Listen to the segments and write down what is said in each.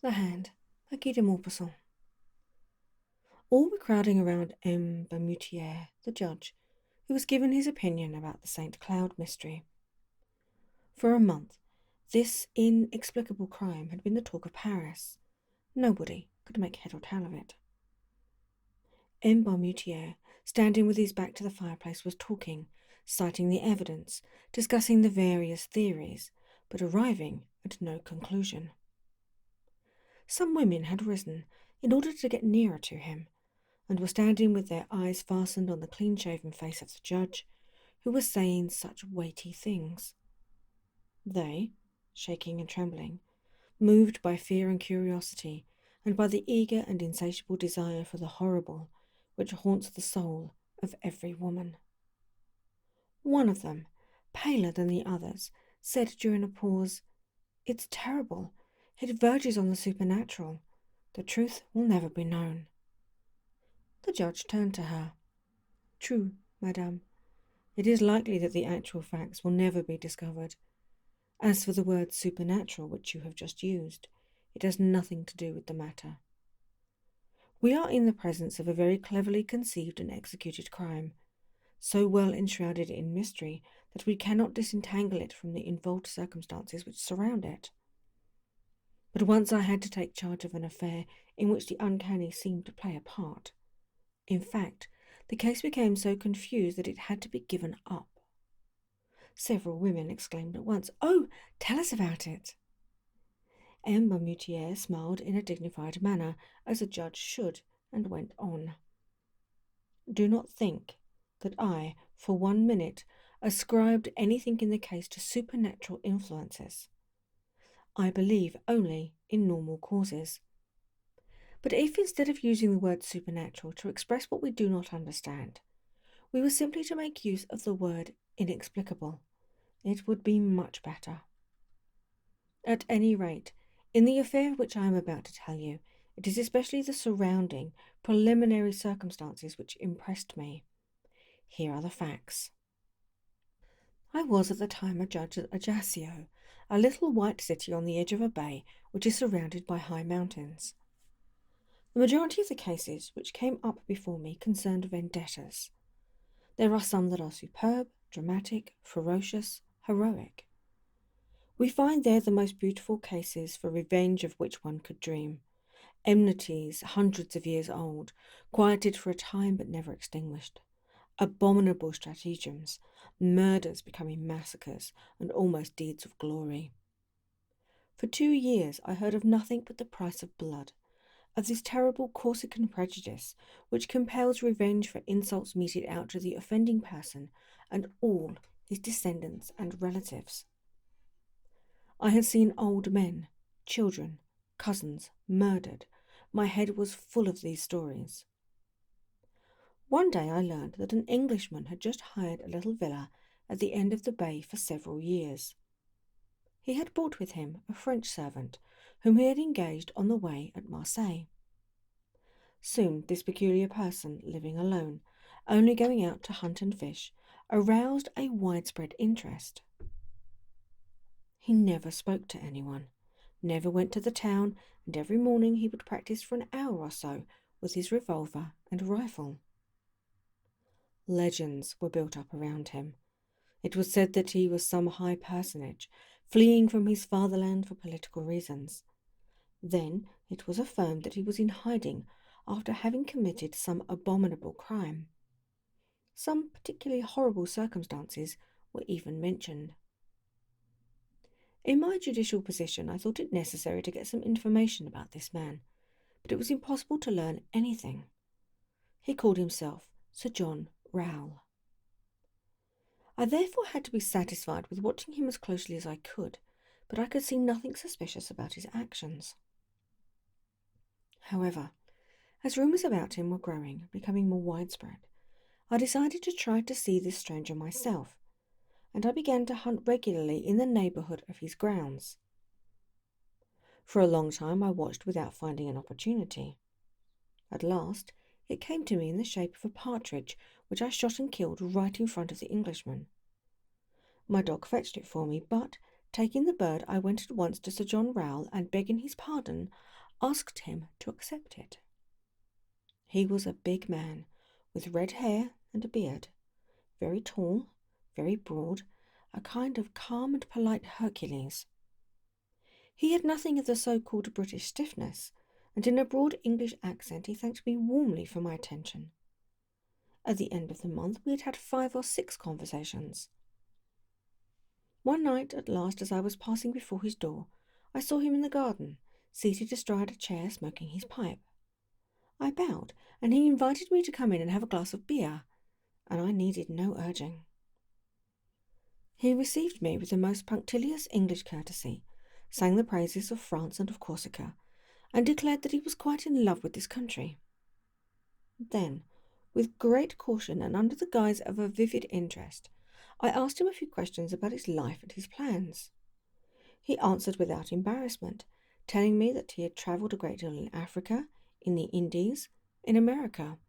The Hand by Guy de Maupassant. All were crowding around M. Bermutier, the judge, who was given his opinion about the St. Cloud mystery. For a month, this inexplicable crime had been the talk of Paris. Nobody could make head or tail of it. M. Bermutier, standing with his back to the fireplace, was talking, citing the evidence, discussing the various theories, but arriving at no conclusion. Some women had risen in order to get nearer to him, and were standing with their eyes fastened on the clean-shaven face of the judge, who was saying such weighty things. They, shaking and trembling, moved by fear and curiosity, and by the eager and insatiable desire for the horrible which haunts the soul of every woman. One of them, paler than the others, said during a pause, "It's terrible. It verges on the supernatural. The truth will never be known." The judge turned to her. "True, madame. It is likely that the actual facts will never be discovered. As for the word supernatural which you have just used, it has nothing to do with the matter. We are in the presence of a very cleverly conceived and executed crime, so well enshrouded in mystery that we cannot disentangle it from the involved circumstances which surround it. But once I had to take charge of an affair in which the uncanny seemed to play a part. In fact, the case became so confused that it had to be given up." Several women exclaimed at once, "Oh, tell us about it!" M. Bermutier smiled in a dignified manner, as a judge should, and went on. "Do not think that I, for 1 minute, ascribed anything in the case to supernatural influences. I believe only in normal causes. But if instead of using the word supernatural to express what we do not understand, we were simply to make use of the word inexplicable, it would be much better. At any rate, in the affair of which I am about to tell you, it is especially the surrounding, preliminary circumstances which impressed me. Here are the facts. I was at the time a judge at Ajaccio, a little white city on the edge of a bay which is surrounded by high mountains. The majority of the cases which came up before me concerned vendettas. There are some that are superb, dramatic, ferocious, heroic. We find there the most beautiful cases for revenge of which one could dream. Enmities hundreds of years old, quieted for a time but never extinguished. Abominable stratagems, murders becoming massacres, and almost deeds of glory. For 2 years I heard of nothing but the price of blood, of this terrible Corsican prejudice which compels revenge for insults meted out to the offending person and all his descendants and relatives. I had seen old men, children, cousins murdered. My head was full of these stories. One day I learned that an Englishman had just hired a little villa at the end of the bay for several years. He had brought with him a French servant whom he had engaged on the way at Marseille. Soon this peculiar person, living alone, only going out to hunt and fish, aroused a widespread interest. He never spoke to anyone, never went to the town, and every morning he would practice for an hour or so with his revolver and rifle. Legends were built up around him. It was said that he was some high personage, fleeing from his fatherland for political reasons. Then it was affirmed that he was in hiding after having committed some abominable crime. Some particularly horrible circumstances were even mentioned. In my judicial position, I thought it necessary to get some information about this man, but it was impossible to learn anything. He called himself Sir John Rowell. I therefore had to be satisfied with watching him as closely as I could, but I could see nothing suspicious about his actions. However, as rumours about him were growing, becoming more widespread, I decided to try to see this stranger myself, and I began to hunt regularly in the neighbourhood of his grounds. For a long time I watched without finding an opportunity. At last it came to me in the shape of a partridge, which I shot and killed right in front of the Englishman. My dog fetched it for me, but, Taking the bird, I went at once to Sir John Rowell and, begging his pardon, asked him to accept it. He was a big man, with red hair and a beard, very tall, very broad, a kind of calm and polite Hercules. He had nothing of the so-called British stiffness, and in a broad English accent he thanked me warmly for my attention. At the end of the month we had had 5 or 6 conversations. One night, at last, as I was passing before his door, I saw him in the garden, seated astride a chair, smoking his pipe. I bowed, and he invited me to come in and have a glass of beer, and I needed no urging. He received me with the most punctilious English courtesy, sang the praises of France and of Corsica, and declared that he was quite in love with this country. Then, with great caution and under the guise of a vivid interest, I asked him a few questions about his life and his plans. He answered without embarrassment, telling me that he had travelled a great deal in Africa, in the Indies, in America.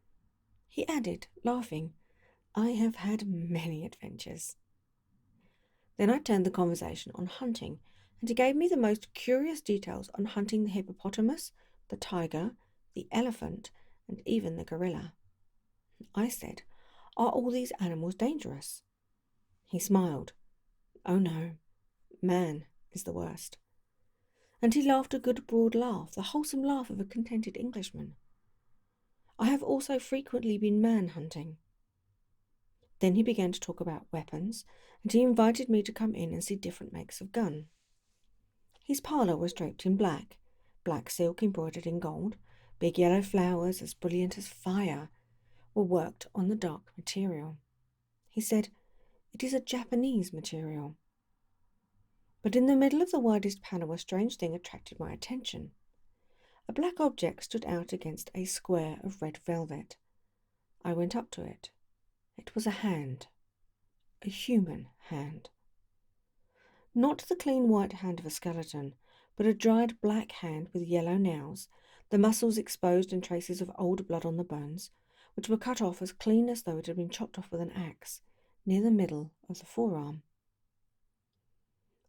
He added, laughing, "I have had many adventures." Then I turned the conversation on hunting, and he gave me the most curious details on hunting the hippopotamus, the tiger, the elephant, and even the gorilla. I said, "Are all these animals dangerous?" He smiled. "Oh no, man is the worst." And he laughed a good broad laugh, the wholesome laugh of a contented Englishman. "I have also frequently been man-hunting." Then he began to talk about weapons, and he invited me to come in and see different makes of gun. His parlour was draped in black silk embroidered in gold, big yellow flowers as brilliant as fire were worked on the dark material. He said, "It is a Japanese material." But in the middle of the widest panel a strange thing attracted my attention. A black object stood out against a square of red velvet. I went up to it. It was a hand. A human hand. Not the clean white hand of a skeleton, but a dried black hand with yellow nails, the muscles exposed and traces of old blood on the bones, which were cut off as clean as though it had been chopped off with an axe, near the middle of the forearm.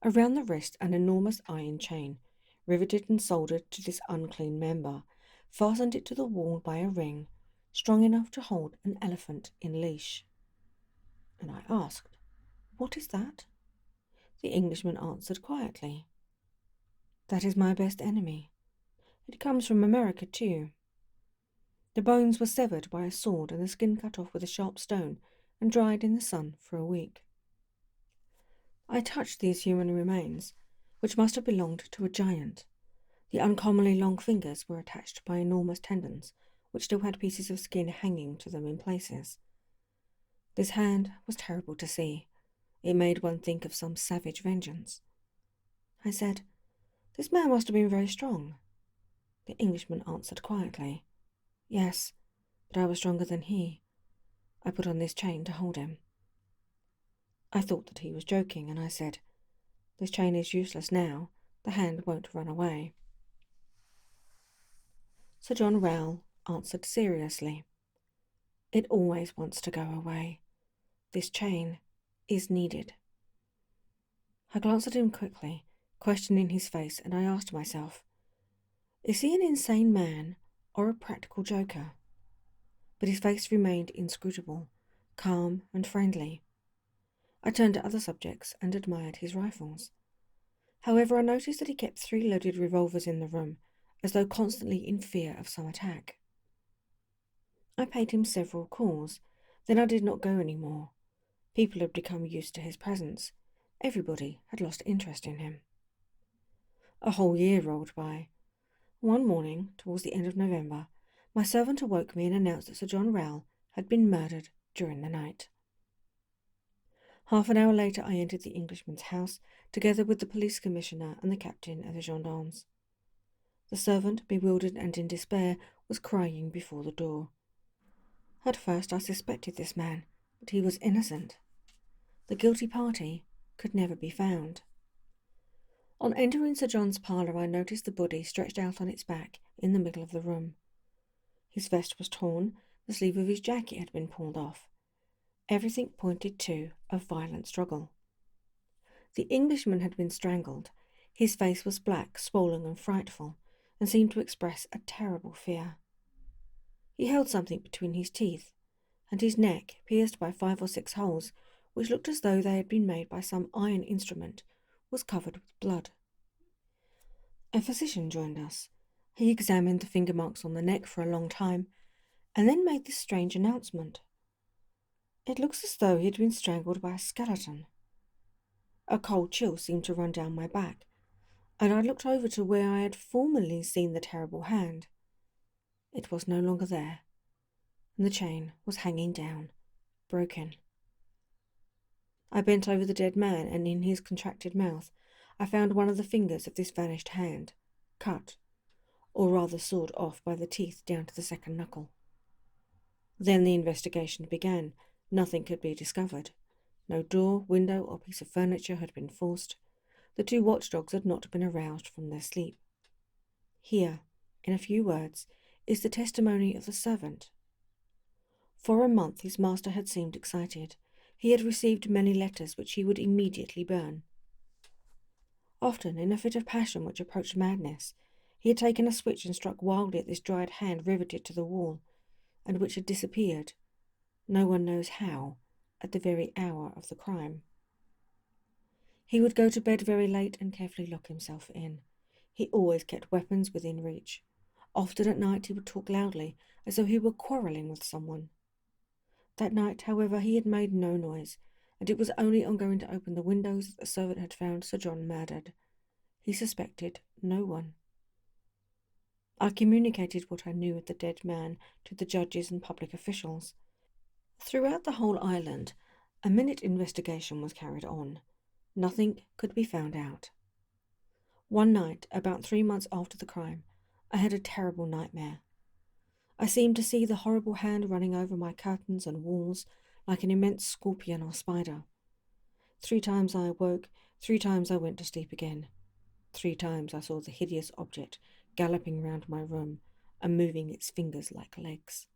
Around the wrist an enormous iron chain, riveted and soldered to this unclean member, fastened it to the wall by a ring, strong enough to hold an elephant in leash. And I asked, "What is that?" The Englishman answered quietly, "That is my best enemy. It comes from America too." The bones were severed by a sword and the skin cut off with a sharp stone and dried in the sun for a week. I touched these human remains, which must have belonged to a giant. The uncommonly long fingers were attached by enormous tendons, which still had pieces of skin hanging to them in places. This hand was terrible to see. It made one think of some savage vengeance. I said, "This man must have been very strong." The Englishman answered quietly, "Yes, but I was stronger than he. I put on this chain to hold him." I thought that he was joking, and I said, "This chain is useless now. The hand won't run away." Sir John Rowell answered seriously, "It always wants to go away. This chain is needed." I glanced at him quickly, questioning his face, and I asked myself, is he an insane man or a practical joker? But his face remained inscrutable, calm and friendly. I turned to other subjects and admired his rifles. However, I noticed that he kept 3 loaded revolvers in the room, as though constantly in fear of some attack. I paid him several calls, then I did not go any more. People had become used to his presence. Everybody had lost interest in him. A whole year rolled by. One morning, towards the end of November, my servant awoke me and announced that Sir John Rowell had been murdered during the night. Half an hour later I entered the Englishman's house, together with the police commissioner and the captain of the gendarmes. The servant, bewildered and in despair, was crying before the door. At first I suspected this man, but he was innocent. The guilty party could never be found. On entering Sir John's parlour I noticed the body stretched out on its back in the middle of the room. His vest was torn, the sleeve of his jacket had been pulled off. Everything pointed to a violent struggle. The Englishman had been strangled. His face was black, swollen and frightful, and seemed to express a terrible fear. He held something between his teeth, and his neck, pierced by 5 or 6 holes, which looked as though they had been made by some iron instrument, was covered with blood. A physician joined us. He examined the finger marks on the neck for a long time, and then made this strange announcement. "It looks as though he had been strangled by a skeleton." A cold chill seemed to run down my back, and I looked over to where I had formerly seen the terrible hand. It was no longer there, and the chain was hanging down, broken. I bent over the dead man, and in his contracted mouth I found one of the fingers of this vanished hand, cut, or rather sawed off by the teeth down to the second knuckle. Then the investigation began. Nothing could be discovered. No door, window, or piece of furniture had been forced. The 2 watchdogs had not been aroused from their sleep. Here, in a few words, is the testimony of the servant. For a month his master had seemed excited. He had received many letters which he would immediately burn. Often, in a fit of passion which approached madness, he had taken a switch and struck wildly at this dried hand riveted to the wall, and which had disappeared, no one knows how, at the very hour of the crime. He would go to bed very late and carefully lock himself in. He always kept weapons within reach. Often at night he would talk loudly, as though he were quarrelling with someone. That night, however, he had made no noise, and it was only on going to open the windows that the servant had found Sir John murdered. He suspected no one. I communicated what I knew of the dead man to the judges and public officials. Throughout the whole island, a minute investigation was carried on. Nothing could be found out. One night, about 3 months after the crime, I had a terrible nightmare. I seemed to see the horrible hand running over my curtains and walls like an immense scorpion or spider. 3 times I awoke, 3 times I went to sleep again. 3 times I saw the hideous object galloping round my room and moving its fingers like legs.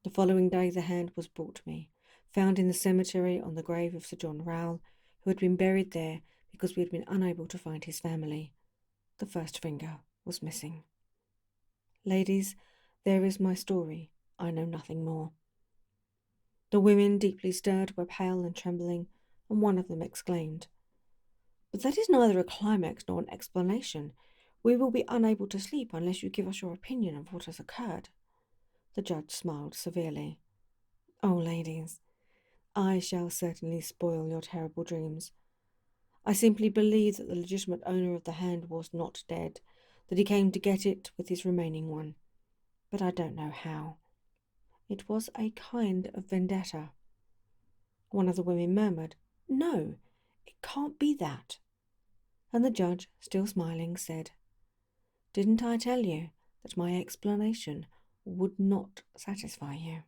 The following day the hand was brought to me, found in the cemetery on the grave of Sir John Rowell, who had been buried there because we had been unable to find his family. The first finger was missing. Ladies, there is my story. I know nothing more. The women, deeply stirred, were pale and trembling, and one of them exclaimed, "But that is neither a climax nor an explanation. We will be unable to sleep unless you give us your opinion of what has occurred." The judge smiled severely. "Oh, ladies, I shall certainly spoil your terrible dreams. I simply believe that the legitimate owner of the hand was not dead, that he came to get it with his remaining one. But I don't know how. It was a kind of vendetta." One of the women murmured, "No, it can't be that." And the judge, still smiling, said, "Didn't I tell you that my explanation would not satisfy you?"